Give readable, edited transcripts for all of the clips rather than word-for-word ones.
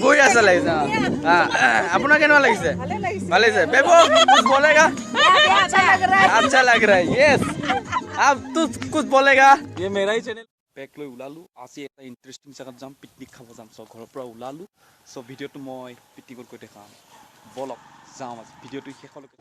বঢ়িয়া আছে লাগিছে আপোনাৰ কেনেকুৱা লাগিছে ভালে লাগিছে বেবো कुछ बोलेगा अच्छा लग रहा है यस अब तू कुछ बोलेगा ये मेरा ही चैनल बैक লৈ উলালো আজি এটা ইন্টারেস্টিং জায়গা যাম পিকনিক খাব যাম সো ঘৰৰ পৰা উলালো সো ভিডিওটো মই পিকনিকত গৈ দেখাম বলক যাম আজি ভিডিওটো শেষলৈকে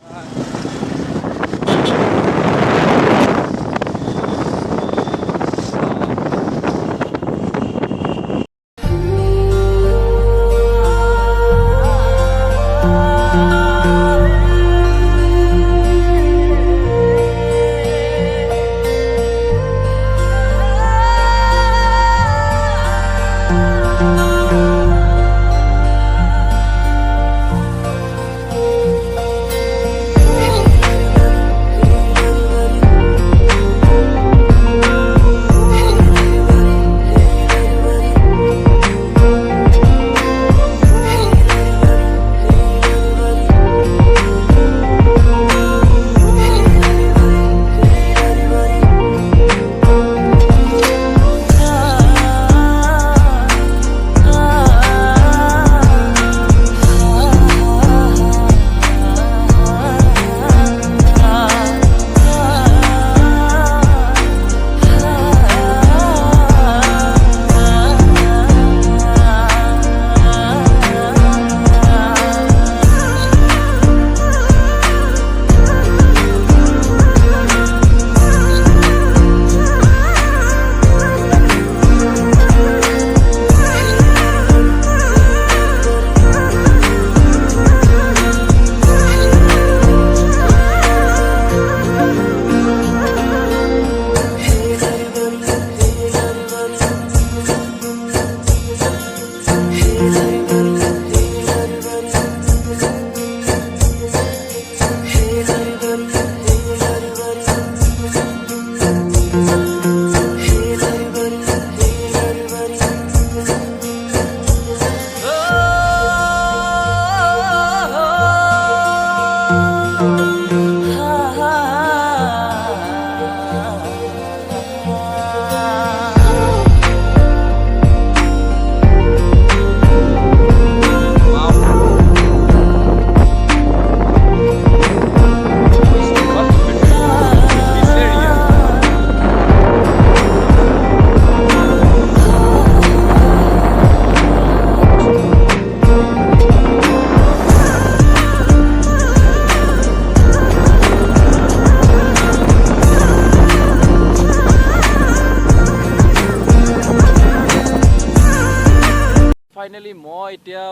ফাইনালি মই এতিয়া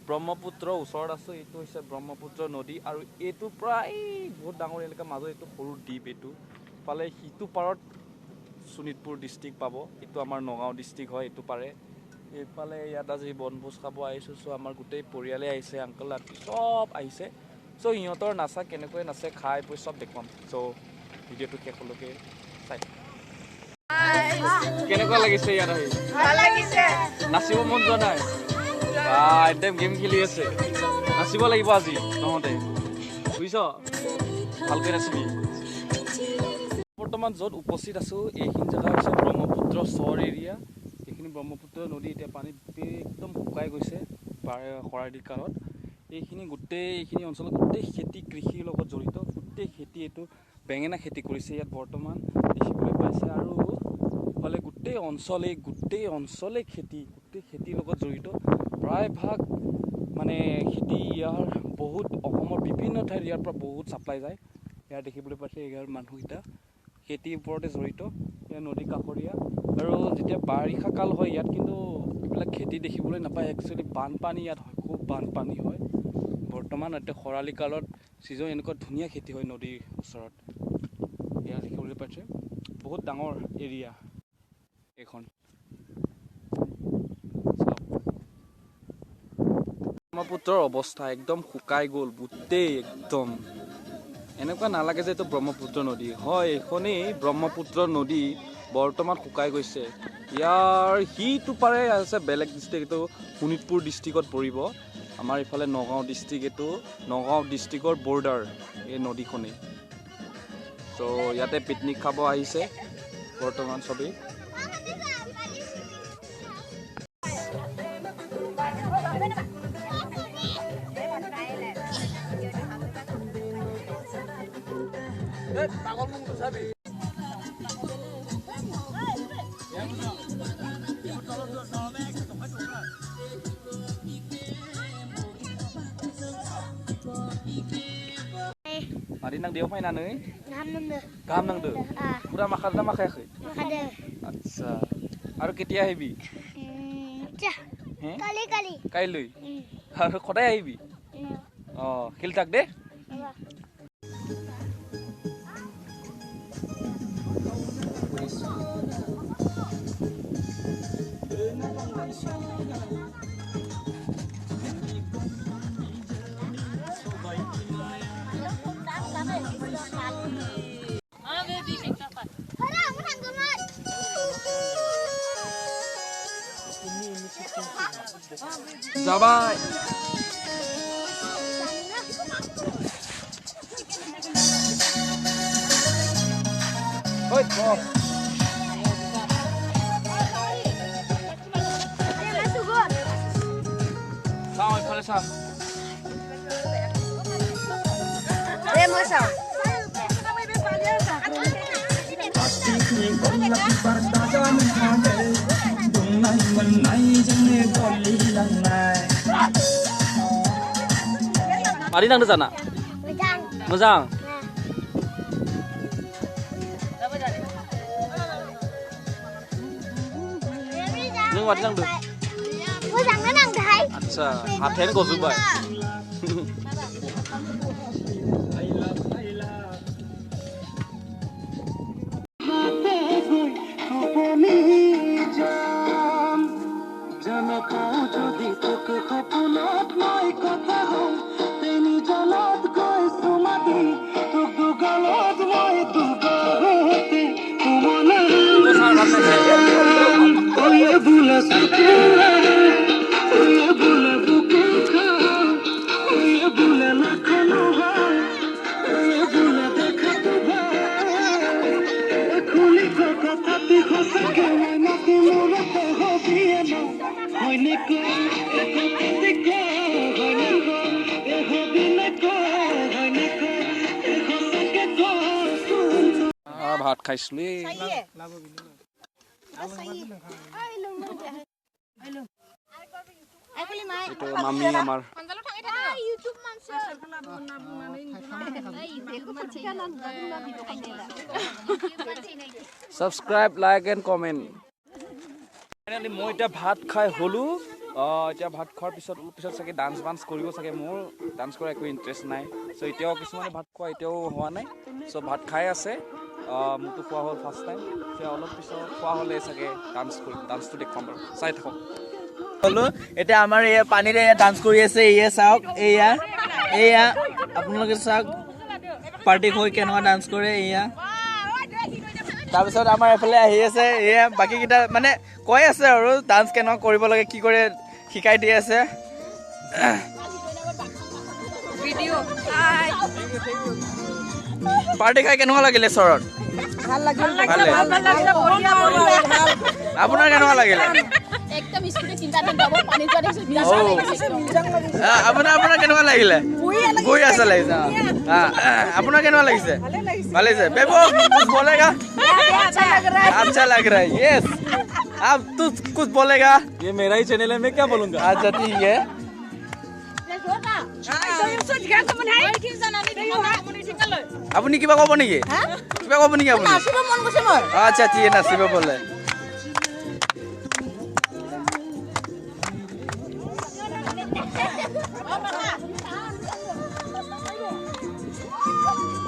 ব্ৰহ্মপুত্ৰ ওচৰত আছো এইটো হৈছে ব্ৰহ্মপুত্ৰ নদী আৰু এইটো প্ৰায় বহুত ডাঙৰ এলেকা মাজত এইটো সৰু দ্বীপ এইটো পালে হিতু পাৰত শোণিতপুৰ ডিস্ট্ৰিক্ট পাব এইটো আমাৰ নগাঁও ডিস্ট্ৰিক্ট হয় এইটো পাৰে এইফালে ইয়াত আজি বনভোজ খাব আহিছো সো আমাৰ গোটেই পৰিয়ালে আহিছে আঙ্কল আন্টি সব আহিছে সো ইহঁতৰ নাচা কেনেকৈ নাচে খাই পই সব দেখুৱাম সো ভিডিওটো শেষলৈকে চাই কেনেকুৱা লাগিছে ইয়াত আহি ভাল লাগিছে নাচিব মন যোৱা নাই একদম গেম খেলি আছে নাচিব লাগিব আজি নহতে বুজিছ ভালকৈ নাচিবি বৰ্তমান য'ত উপস্থিত আছো এইখিনি জেগা হৈছে ব্ৰহ্মপুত্ৰ চৰ এৰিয়া এইখিনি ব্ৰহ্মপুত্ৰ নদী এতিয়া পানী একদম শুকাই গৈছে খৰালি কালত এইখিনি অঞ্চলত গোটেই খেতি কৃষিৰ লগত জড়িত গোটেই খেতি এইটো বেঙেনা খেতি কৰিছে ইয়াত বৰ্তমান দেখিবলৈ পাইছে আৰু ফলে গোটেই অঞ্চলে খেতিৰ লগত জড়িত প্ৰায়ভাগ মানে খেতি ইয়াৰ বহুত অসমৰ বিভিন্ন ঠাইৰ ইয়াৰ পৰা বহুত ছাপ্লাই যায় ইয়াৰ দেখিবলৈ পাইছে ইয়াৰ মানুহকেইটা খেতিৰ ওপৰতে জড়িত ইয়াৰ নদী কাষৰীয়া আৰু যেতিয়া বাৰিষা কাল হয় ইয়াত কিন্তু এইবিলাক খেতি দেখিবলৈ নাপায় একচুৱেলি বানপানী ইয়াত হয় খুব বানপানী হয় বৰ্তমান এতিয়া খৰালি কালত ছিজন এনেকুৱা ধুনীয়া খেতি হয় নদীৰ ওচৰত ইয়াত দেখিবলৈ পাইছে বহুত ডাঙৰ এৰিয়া এখন ব্ৰহ্মপুত্ৰৰ অৱস্থা একদম শুকাই গ'ল গোটেই একদম এনেকুৱা নালাগে যে এইটো ব্ৰহ্মপুত্ৰ নদী হয় এইখনেই ব্ৰহ্মপুত্ৰ নদী বৰ্তমান শুকাই গৈছে ইয়াৰ সিটো পাৰে আছে বেলেগ ডিস্ট্ৰিক্ট এইটো শোণিতপুৰ ডিস্ট্ৰিক্টত পৰিব আমাৰ ইফালে নগাঁও ডিস্ট্ৰিক্ট এইটো নগাঁও ডিস্ট্ৰিক্টৰ বৰ্ডাৰ এই নদীখনেই সো ইয়াতে পিকনিক খাব আহিছে বৰ্তমান সবেই Mari nang dia mainan euy. Gaham nang deu. Udah makan makayakeun. Makadeu. Acha. Aru ketia hebi? Kali. Kailui. Aru kodai hebi? Oh, khiltak de? Bye. Oi, go. Sao phải sao? Mari nang sana. Mojang. Nhưng mà đang được. Mojang nó nang thấy. Acha, hạt thế nó có giúp vậy. ভাত খাইছিলি itu mami amar subscribe like and comment finally মই এটা ভাত খাই হলো এটা ভাত খোৱাৰ পিছত সাকে ডান্স কৰিব সাকে মোৰ ডান্স কৰা একো ইন্টাৰেষ্ট নাই সো এতিয়াও কিছুমানে ভাত খোৱা এতিয়াও হোৱা নাই সো ভাত খাই আছে মুটো খোৱা হল ফাৰ্স্ট টাইম সে অলপ পিছত খোৱা হলে সাকে ডান্সটো দেখুৱাম বাৰু চাই থাকক হলো এটা আমাৰ এই পানীৰে ডান্স কৰি আছে এই চাওক এয়া আপোনালোকে চাওক পাৰ্টি হৈ কেনেকুৱা ডান্স কৰে এয়া তাৰপিছত আমাৰ এফালে আহি আছে এয়া বাকি কিটা মানে কৈ আছে আৰু ডান্স কেনেকুৱা কৰিব লাগে কি কৰে শিকাই দি আছে ভিডিও পাৰ্টি খাই কেনেকুৱা লাগিলে চৰত ভাল লাগিলে আপোনাৰ কেনেকুৱা লাগিলে একদম স্কুটি চিন্তা দব পানী যোৱা দেখিছো বিৰাট লাগিছে আপোনাৰ কেনেকুৱা লাগিলে বৈ আছে লাগিছে আপোনাৰ কেনেকুৱা লাগিছে ভালে লাগিছে বেবো कुछ बोलेगा अच्छा लग रहा है यस अब तू कुछ बोलेगा ये मेरा ही चैनल है मैं क्या बोलूंगा अच्छा ठीक है আপুনি কিবা ক'ব নেকি আপুনি আচ্ছা ঠিক আছে নাচিব বলে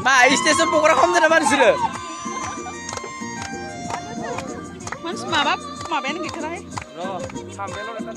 মা স্টেশন পকৰা খাম দে মানছিল মাছ মাবা মাবেন কি খাই ৰ খাম বেলৰ এটা